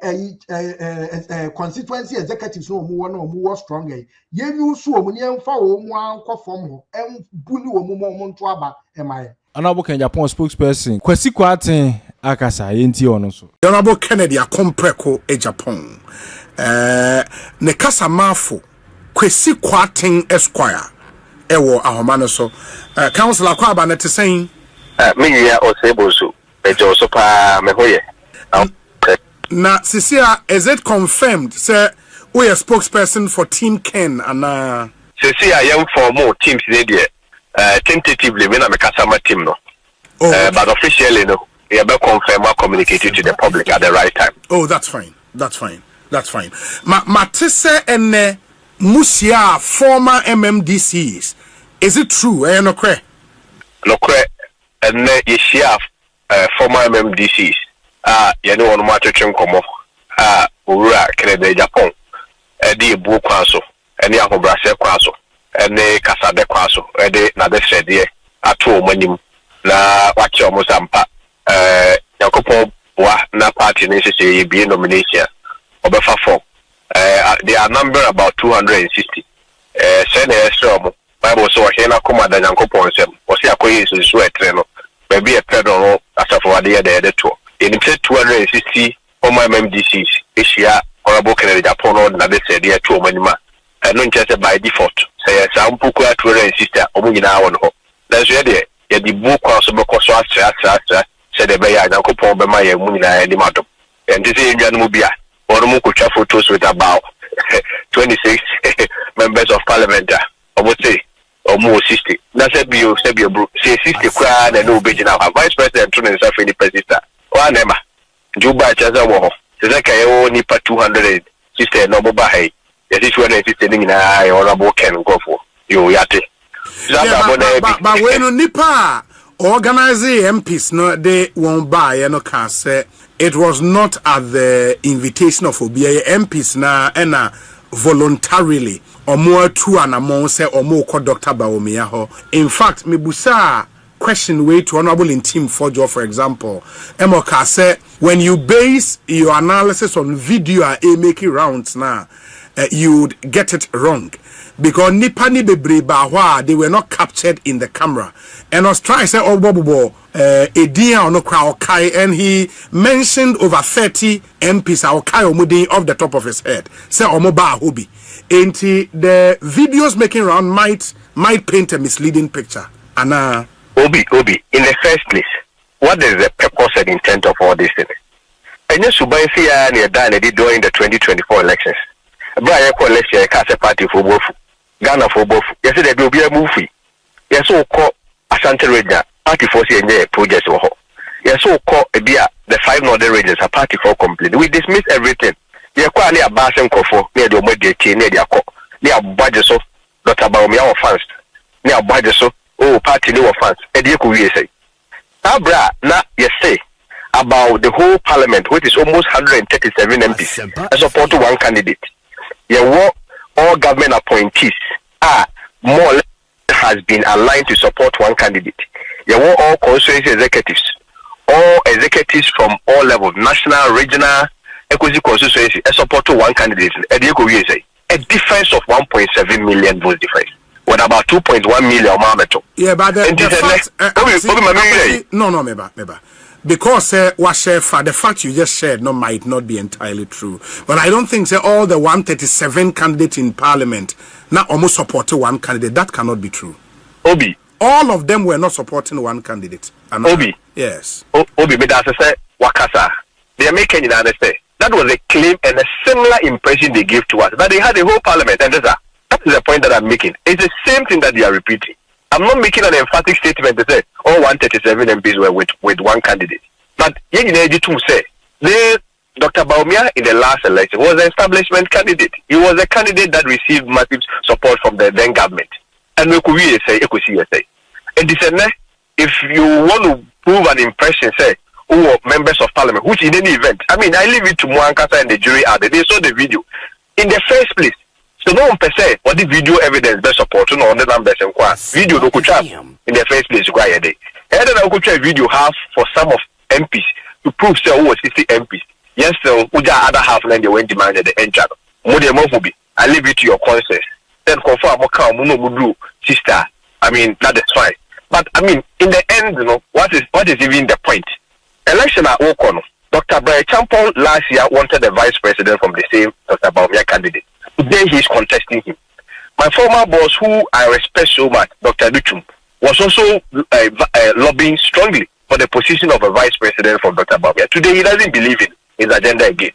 constituency executives no more stronger. Ye you so many for one conform and bully or to aba. Am I? Honorable Japan spokesperson Kwesi Kwarteng akasa yenti ono so. Honorable Kennedy Akompreko Japan. Ne kasa mafo Kwesi Kwarteng Esquire. Ewo ahomano so councilor kwa ba na te saying me ya oseboso ejo so pa me hoye na Cecilia, is it confirmed say we a spokesperson for Team Ken and Cecilia young for more teams there tentatively me na me kasama team no but officially no we have confirm or communicated to the public at the right time. Oh, that's fine ma tese ene Musia former MMDCs. Is it true? No kre. And yeshia former MMDCs. You know on matter komo. Ura Canada Japan. Di bu kwaso. Eni ahobrase kwaso. Eni kasade kwaso. Edi na de sede atu omanim na wachi omusampa. Yakopo wa na party ne say be nomination obefa form. There are number about 260. Send a extra Bible so hena kuma da Nyankopon sem. O se akoye so etre no. Maybe a pedal as of what they are the two. In 260 MDCs, Asia, Honorable Kennedy Japan, and they said they are 2 manima. And not just by default. Say, some Puka 260, Omina one ho. That's where they the book also because said the Bayer, Nankopon, Bemaya, Munina, and the Madam. And this is Indian Mubia, or Mukucha photos with about 26 members of parliament. I would say. Or more 60. That's a bio, say 60 crown and no bid now. Vice President Tun and Safety President. One Emma. Juba Chazawo. Zaka nipa 260 no bahay. Yes, it's 260 in I honorable can go for. You yate. But when nipa organizing MPs no they won't buy no can say it was not at the invitation of OBA MPs na ena voluntarily. Or more true and among say or more called Dr. Bawumia ho. In fact, me busa question way to honorable in team for example. Emoka say when you base your analysis on video making rounds now, you'd get it wrong. Because Nipani Bebre they were not captured in the camera. And I was trying to say oh bobo Edia on crowd Kai and he mentioned over 30 MPs Kai Omudi off the top of his head. Say Omoba Hobi. And the videos making round might paint a misleading picture. Anna Obi, in the first place, what is the purpose and intent of all this thing? And you should buy fear and you're done during the 2024 elections. Brian election cast a party for both Ghana for both. Yesterday there will be a movie. Yes, so called Asante Region party for CNA projects or yes, so called the 5 northern regions a party for complete. We dismiss everything. You're quite near Bassem Kofo, near the Omedi, near the near Bajaso, Dr. Bawumia fans, near Bajaso, party new fans, and you could say. Abra, na yes say about the whole parliament, which is almost 137 MPs, as opposed to one candidate. All government appointees are more or less has been aligned to support one candidate. All constituency executives, all executives from all levels, national, regional, constituency, support to one candidate. A difference of 1.7 million votes difference. What about 2.1 million? Yeah, but no, because the fact you just said might not be entirely true. But I don't think all the 137 candidates in parliament now almost supported one candidate. That cannot be true. Obi. All of them were not supporting one candidate. Obi. Yes. Obi, but as I said, Wakasa. They are making it understand. That was a claim and a similar impression they gave to us. That they had a whole parliament. And that is the point that I'm making. It's the same thing that they are repeating. I'm not making an emphatic statement to say all 137 MPs were with one candidate. But Dr. Bawumia in the last election was an establishment candidate. He was a candidate that received massive support from the then government. And we could say, and if you want to prove an impression, say, members of parliament, which in any event, I mean, I leave it to Mwankasa and the jury out there. They saw the video. In the first place, so no one per se, what the video evidence best support no on the numbers and video no could in the first place required day. And then I could try video half for some of MPs to prove say over 60 MPs. Yes, so other half then they went demand at the end channel. I leave it to your conscience. Then confirm sister. I mean that is fine. But I mean in the end, what is even the point? Election at Okono. Dr. Brian Champon last year wanted a vice president from the same Dr. Bawumia candidate. Today he is contesting him. My former boss, who I respect so much, Dr. Duchum, was also lobbying strongly for the position of a vice president from Dr. Bawumia. Today he doesn't believe in his agenda again.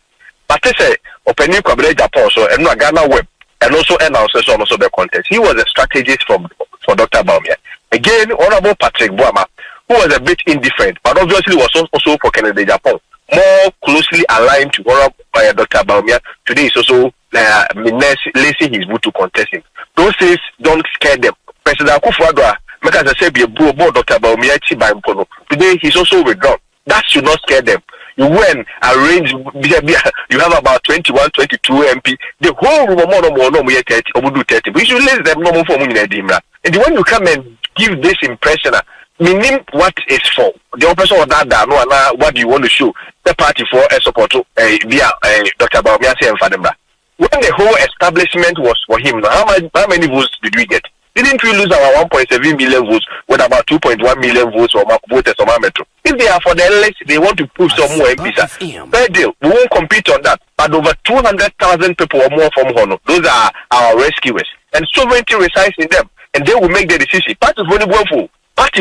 But they say, opening Kwabele Japan, so and Ghana Web, and also announces on also the contest. He was a strategist for Dr. Bawumia. Again, Honorable Patrick Boama, who was a bit indifferent, but obviously was also for Kennedy Japan, more closely aligned to Dr. Bawumia. Today is also lacing his boot to contest him. Those things don't scare them. President Akufo-Addo, because I said, be a Dr. Bawumia by Mpono. Today he's also withdrawn. That should not scare them. You went arrange. You have about 21, 22 MP. The whole room more 30. We should let them no more for Munina Dimra. And when you come and give this impression, meaning what is for the person of that no what do you want to show the party for a support via Dr. Bawumia and Fademba. When the whole establishment was for him, how many votes did we get? Didn't we lose our 1.7 million votes with about 2.1 million votes or voters on our metro? If they are for the LS, they want to push some more MPs. Fair deal. We won't compete on that. But over 200,000 people or more from Hono, those are our rescuers. And sovereignty resides in them. And they will make the decision. Party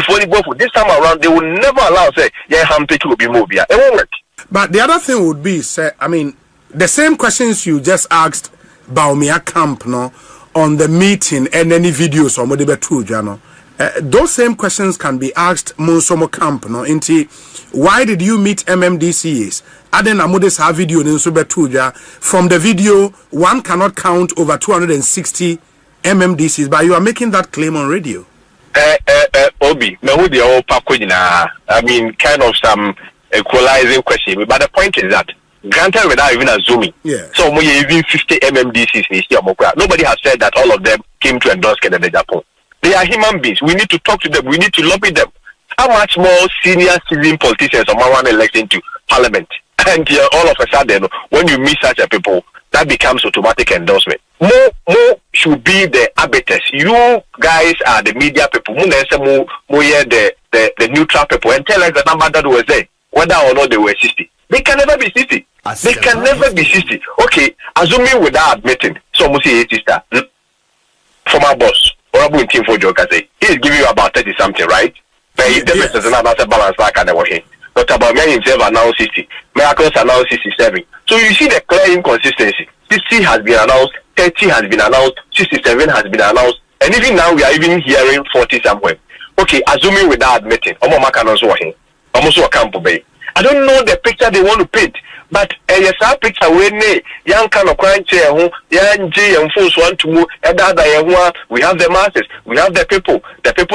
for this time around, they will never allow, say, yeah, Hampeki will be moved here. It won't work. But the other thing would be, say, I mean, the same questions you just asked Bawumia camp, no? On the meeting and any videos or whatever true, Jano. Those same questions can be asked Monsomo camp, no? Why did you meet MMDCs? Aden Amodes have video in Subetuja. From the video, one cannot count over 260 MMDCs, but you are making that claim on radio. Obi, I mean, kind of some equalizing question, but the point is that granted without even assuming. Yeah. So we even 50 MMDCs in Isiamokra. Nobody has said that all of them came to endorse Kennedy Japan. They are human beings. We need to talk to them. We need to lobby them. How much more senior citizen politicians are one elected to parliament? And all of a sudden, when you meet such a people, that becomes automatic endorsement. More should be the arbiters. You guys are the media people. More the neutral people, and tell us the number that was there, whether or not they were 60. They can never be 60. They can never be 60. Okay, assuming without admitting, so we say sister, former boss, or team for Joker say, he is giving you about 30 something, right? But the best is another balance like I never hear. Dr. Bawumia himself announced 60. Miracles announced 67. So you see the clear inconsistency. 60 has been announced, 30 has been announced, 67 has been announced, and even now we are even hearing 40 somewhere. Okay, assuming without admitting, almost a camp bay. I don't know the picture they want to paint, but yes, our picture when young kind of crime chair, young J and fools want to move, we have the masses, we have the people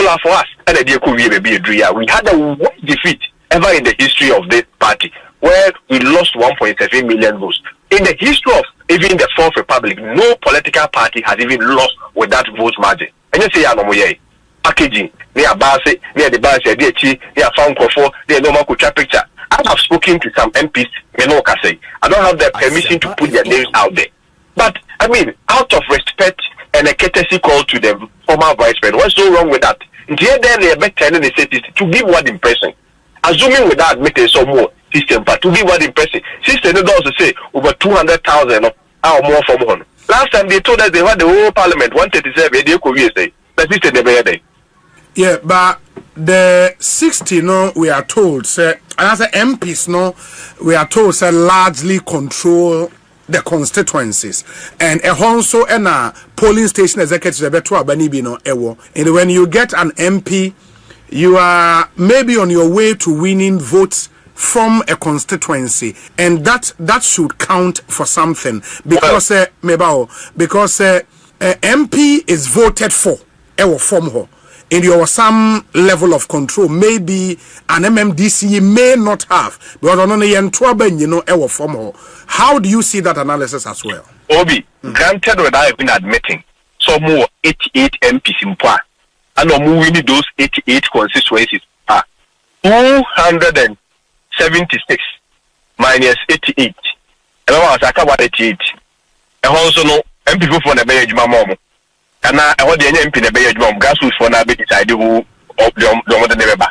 are for us, and the could be a dream. We had the worst defeat ever in the history of this party, where we lost 1.7 million votes. In the history of even the Fourth Republic, no political party has even lost with that vote margin. And you say, packaging, near Base, near the Base, near Found Crawford, near normal picture. I have spoken to some MPs, I don't have the permission to put their names out there. But, I mean, out of respect and a courtesy call to the former vice president, what's so wrong with that? Then they better than they say to give what impression. Assuming without admitting some more system, but to give what impression. System they also say over 200,000 or more from one. Last time they told us they had the whole parliament 137, they could say. The system never had. Yeah, but the 60, no, we are told, say, and as MPs, no, we are told, say, largely control the constituencies. And also, and a polling station executive, and when you get an MP, you are maybe on your way to winning votes from a constituency, and that should count for something because MP is voted for from her. And you have some level of control. Maybe an MMDC may not have, but from her. How do you see that analysis as well? Obi, granted without even admitting, some more 88 MPs in power, and moving those 88 constituencies are 276 minus 88. And I was about 88. And also no MP for the Bay Mom. And I want the MP the Bay Mom gas for now be decided who of the never.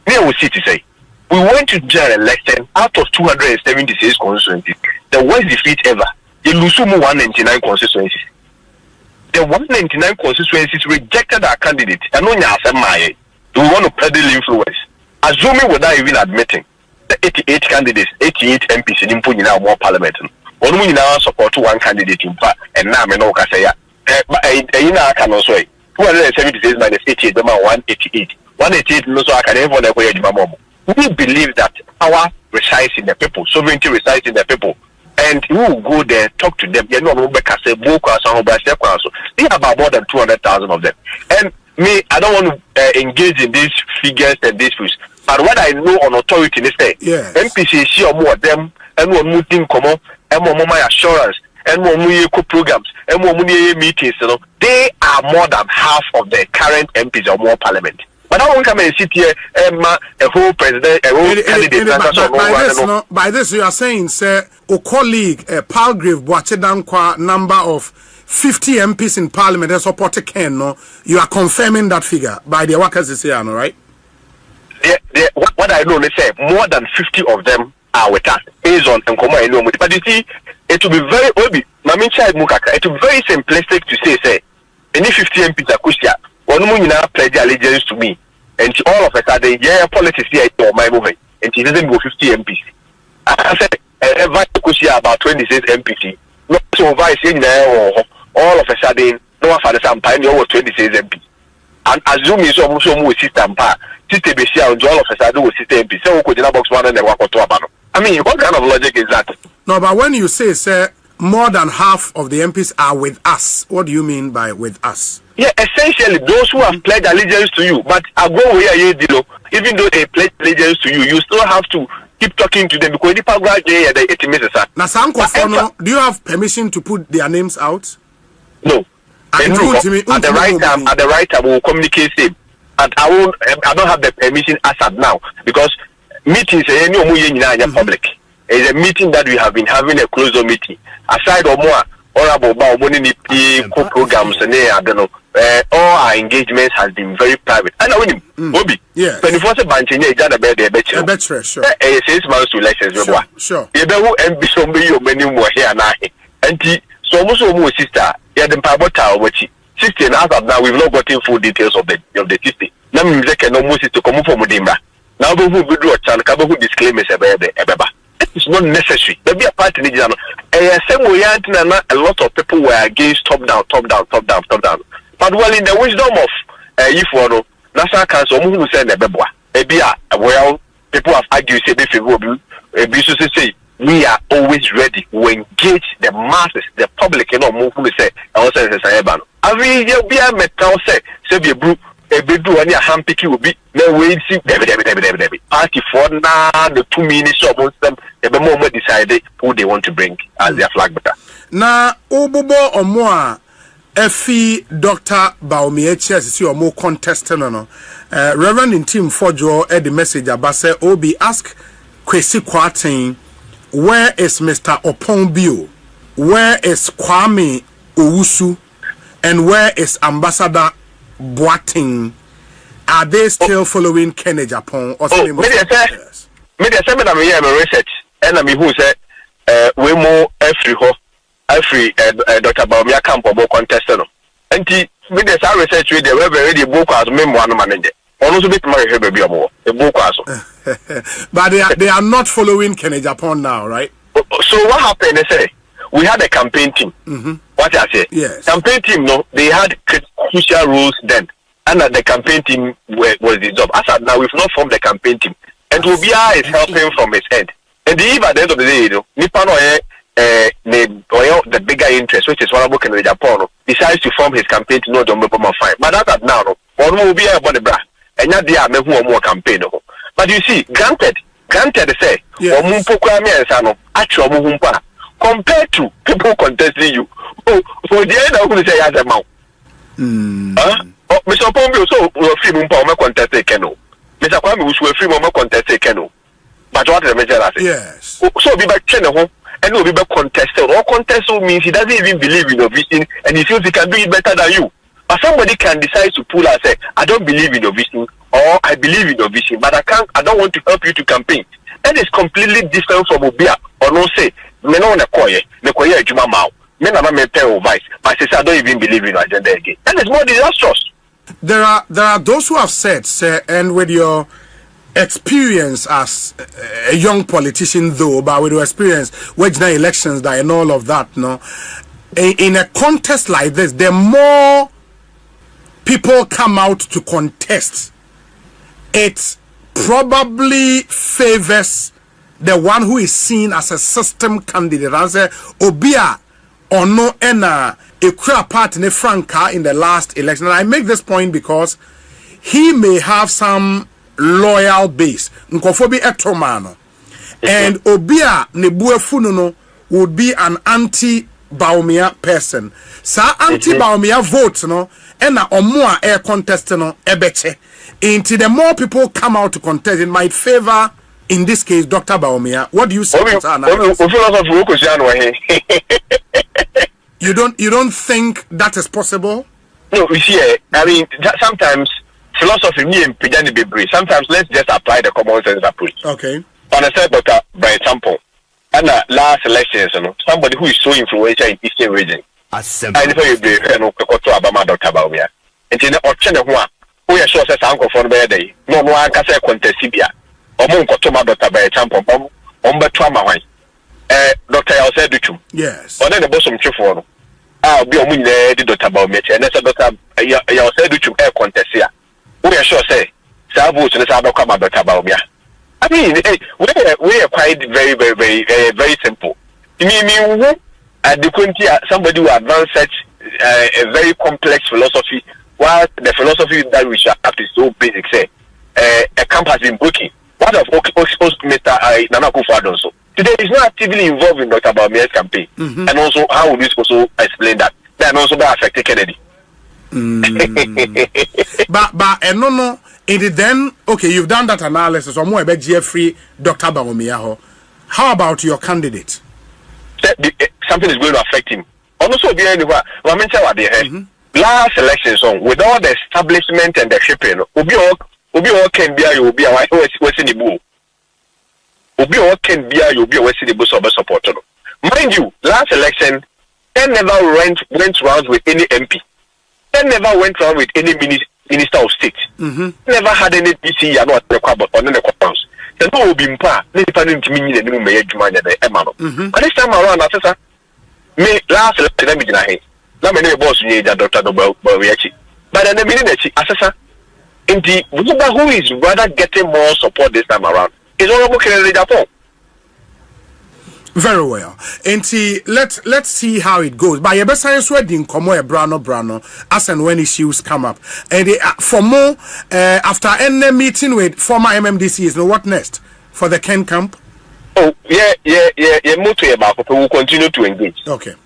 Here we see to say we went to general election out of 276 constituencies. The worst defeat ever. The Lusumu 199 constituencies. The 199 constituencies rejected our candidate. And only we want to peddle influence. Assuming without even admitting the 88 candidates, 88 MPs in Impunina more parliament. When we now support one candidate in fact, and now no Kasaya. In our canon, 276 minus 88, 188. 188 no so I can even avoid the mom. We believe that power resides in the people, sovereignty resides in the people. And we will go there, talk to them. They have about more than 200,000 of them. And me, I don't want to engage in these figures and these views. But what I know on authority is that MPC see more of them, and more meeting common, and more assurance, and more programs, and more meetings. They are more than half of the current MPs or more parliament. But I won't come and sit here and a whole president, a whole candidate. By this, you are saying, sir, a colleague, Palgrave Boachedankwa, number of 50 MPs in Parliament that supported Ken, no? You are confirming that figure by the workers this year, no, right? What I know, they say more than 50 of them are with us based on Nkoma and Nomu. But you see, it will be very obi. Mamincha Mukaka, it will be very simplistic to say, any 50 MPs are Kushia, one woman now pledge allegiance to me, and all of a sudden, yeah, politics here is my movement, and she doesn't go 50 MPs. I said, Vice Kushia about 26 MPs. Not so vice in there, all of a sudden, no one for the campaign, you 26 MPs. And assume is almost more system pa. System be share all of a sudden with system MP. So we could in box one and walk to abano. I mean, what kind of logic is that? No, but when you say, sir, more than half of the MPs are with us, what do you mean by with us? Yeah, essentially those who have pledged allegiance to you, but I go where you did, even though they pledge allegiance to you, you still have to keep talking to them because the paragraph there the 80 minutes. Now, do you have permission to put their names out? No. At the right time, we will communicate same. And I don't have the permission as of now because meetings are public. It's a meeting that we have been having a closed meeting. Aside or more, programs and I don't know. All our engagements has been very private. And I win Bobby. Yeah. 24 banking is done about the better. Sure. 6 months to elections. Sure. You know, and be so many more here now. And so almost sister. Yeah, the Pabota, which 16 as of now, we've not gotten full details of the system. Now, we can almost to come from Mudimba. Now, we will do a channel, who disclaimers about the Ebeba. It's not necessary. There be a part in the same way, a lot of people were against top down. But well, in the wisdom of if one National Council, who said Ebeba, well, people have argued, say, we are always ready to engage the masses, the public, move who say, also as a ban. I mean, you be a metal say, be a brew, a bedroom, and your hand picky will be no way to see party for now, the 2 minutes of them, the moment decided who they want to bring as their flag better. Now, Obobo or more, Effie Dr. Baumie, see or more contestant, no, Reverend in Team Fojo, the message about say, Obi ask Kwesi Kwarteng. Where is Mr. Oponbio? Where is Kwame Owusu? And where is Ambassador Boateng? Are they still following Kenya Japan? Or maybe I said I'm here research and I'm who said we more every Dr. Baumia camp or more contestant. And maybe I research with the web already book as one manager. Also bit more baby more a book also. But they are not following Kenya Japan now, right? So what happened? They say we had a campaign team. What I say? Yes. Campaign team, no, they had crucial roles then, and the campaign team was dissolved. As of now, we've not formed the campaign team, and Obia is helping from his end. And at the end of the day, Nippon the bigger interest, which is one of Kenya Japan, decides to form his campaign team. No, don't make them fine. But as of now, one will be about the bra. And not there make more campaign. But you see, granted say compared to people contesting you. For the end who say as a mouth. Mr. Pombio so we free mumpa contest Keno. Mr. Kwame we free mumpa contest Keno. But what the measure say? Yes. So be back Keno and will be back contested. Or contest means he doesn't even believe in your vision and he feels he can do it better than you. But somebody can decide to pull and say, I don't believe in your vision, or I believe in your vision, but I don't want to help you to campaign. That is completely different from Obia, or no say, me no na koye juma mao. Me na me tell vice, but say I don't even believe in your agenda again. That is more disastrous. There are those who have said, sir, and with your experience as a young politician though, but with your experience, which elections that and all of that, no, in a contest like this, the more people come out to contest, it probably favors the one who is seen as a system candidate. As a Obia or no ena a clear part in a franca in the last election. And I make this point because he may have some loyal base. Nkofobi etomano. And Obia Nebuefununo would be an anti Baumia person. Sa anti Baumia vote no ena omo a contest no ebeche. Into the more people come out to contest, it might favor in this case Dr. Baumia. What do you say? You don't think that is possible? No, we see. I mean, sometimes philosophy me and Pijani be brief. Sometimes let's just apply the common sense approach. Okay. On a set, Doctor, by example, and last elections, somebody who is so influential in Eastern region. I never you be no to Abama Dr. Baumia. And in the Omanchannel who are sure that uncle for the day. No one can say contest Sibia. Or Monko Toma Doctor by example, Trauma. Dr. Aseidu. Yes. Or then the bosom chief one. I'll be a winner, Dr. Baumia, and that's a Dr. Aseidu air contest here. We are sure say, Sabu to the Sabo come about Baumia. I mean, we are quite very simple. At the country, somebody who advanced such a very complex philosophy, while the philosophy that we shall have is so basic, say, a camp has been broken. What of Mr. Nana Akufo-Addo also? Today is not actively involved in Dr. Baumia's campaign. And also, how would you also explain that? Then also by affecting Kennedy. But no. And then, okay, you've done that analysis. Or more about Jeffrey, Dr. Baumia. How about your candidate? Something is going to affect him. Also, last elections with all the establishment and the shipping, Obi all can be a Obi West in the boo. Obi all can be a Obi West in the boo support. Mind you, last election, they never went round with any MP. They never went around with any minister of state. Never had any DC or not on the quarters. The no will be impa. Independent to me, the new mayor Jumania the Emano. But this time around, Assessor, me last election, let me deny. Not many boss need a Dr. Baumia. But then the minute Assessor, indeed, who is rather getting more support this time around is Honorable Kennedy Japan. Very well. And see, let's see how it goes. But your best science wedding come Brano as and when issues come up. And for more after any meeting with former MMDC what next for the Ken camp? Oh yeah. We'll continue to engage. Okay.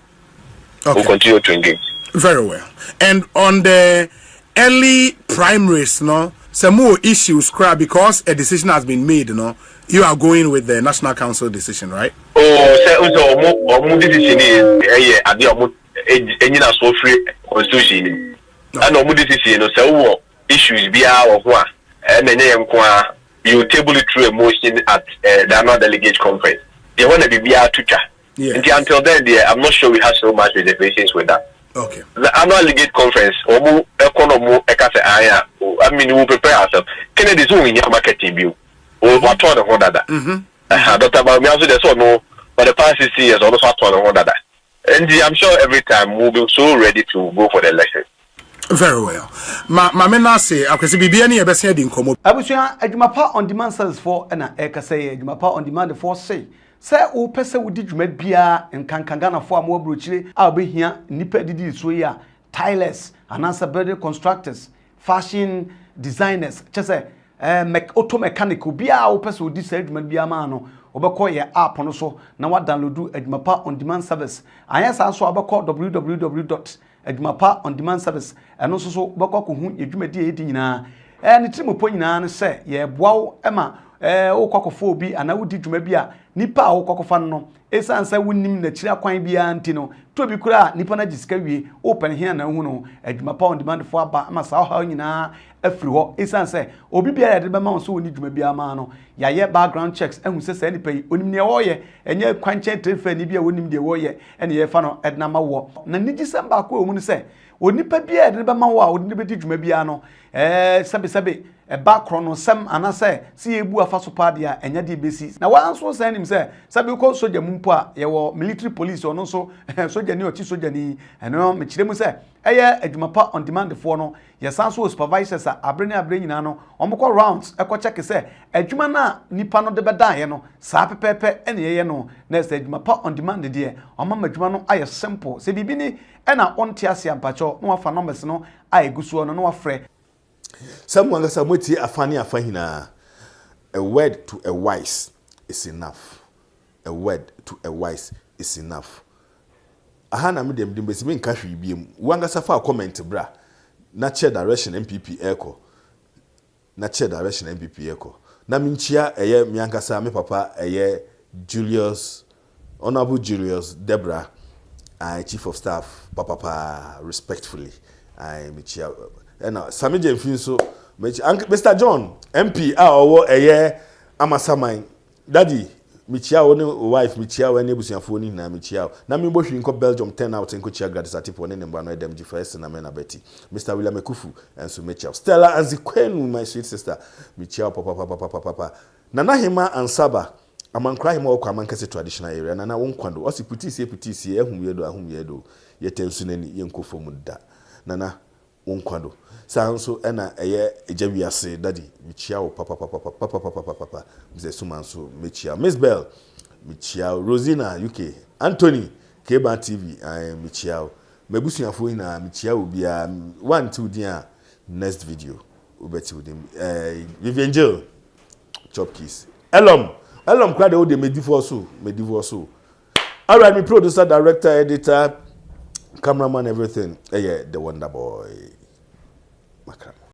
We'll continue to engage. Very well. And on the early primaries, some more issues because a decision has been made, you are going with the National Council decision, right? Oh, decision is so free constitution. And decision so issues be our and then you table it through a motion at the annual delegate conference. They want to be our teacher. Until then, I'm not sure we have so much reservations with that. Okay. The annual delegate conference, I mean, we will prepare ourselves. Kennedy's doing your marketing view. What one of that? Dr. Baumia also there's no, but the past 6 years also one of that. And I'm sure every time we'll be so ready to go for the election. Very well. Ma say, I can see Bibiani a best head in Como. Abusua, Adwumapa on demand service for and Eka say, Adwumapa on demand for say. Say, O Pesa would did med bia and Kankangana for more bruchly. I'll be here, Nipper did so ya, tilers, and answer building constructors, fashion designers, just say. Auto mechanical bia o person di say adwuma bia ma no obekọ ye app no so na wa download Adwumapa on demand service ayansa so obekọ www.adwumapa-on-demand-service eno so obekọ ko hu adwuma di edi nyina ne trimopo nyina no say ye boa ema o kwakofo obi ana wudi dwuma bia nipa a o kwakofa no esansa wonnim na kira kwan bia nti no to bi kura nipa na gisika wie open here na hu no Adwumapa on demand for aba ama sa ha nyina afiri ho esanse obi bia ya de be ma so woni dwuma bia ma no ya ye background checks ehun se se nipa yi onim ne wo ye enye kwanche trefa ni bia wonim de wo ye ene ye fa no edna ma wo na nigisem ba ko omu ne se onipa bia de be ma wo a odi be di dwuma bia no sebe background no sem anase si ebu afa so pa dia enya de besi na wanso se nim se sebe ko soja mumpo a ye wo military police ono so soja ni ochi soja ni eno me kire mu se eye Adwumapa on demand for no ye sanso supervisors a abre nyina no omko rounds eko check se adwuma na nipa no de beda ye no sa pepepe ene ye no na se Adwumapa on demand de omama adwuma no aye simple se bibi ni ena onte ase ampacho no afa numbers no aye gusuo no no afre. Someone that's a multi afani afahina. A word to a wise is enough. A word to a wise is enough. aha na me dem besi me nka hwe biem wanga safa comment bra na chair direction NPP echo na chair direction NPP echo na minchia eye miankasa me papa eye Julius Honorable Julius Debra chief of staff papa respectfully I michia and Sami Jemfin so Mr. John MP owo eye amasaman daddy michia wo ne wife michia wo ne busuafo ni na michia na me bohwi nko Belgium 10 out nko chia gratis atipo ne mba no edem G1 na me na Betty Mr. William Ekufu enso michia Stella Anzikwenu my sweet sister michia papa Nana Hima Ansaba amankra hima okwa amankase traditional area nana wonkwando osi putisi ahum yedo yetensu nani yenkofo mudda nana wonkwando sanso ena eye ejawiase daddy michia wo papa mze sumanso michia Miss Bell michia Rosina UK Anthony Keba TV michia mebusuafo ina michia obia 1 2 dia next video ubeti with Vivian Jill chop kiss Elom crowd all the medivorce so. All right, me producer, director, editor, cameraman, everything. Yeah, the Wonder Boy. Makram.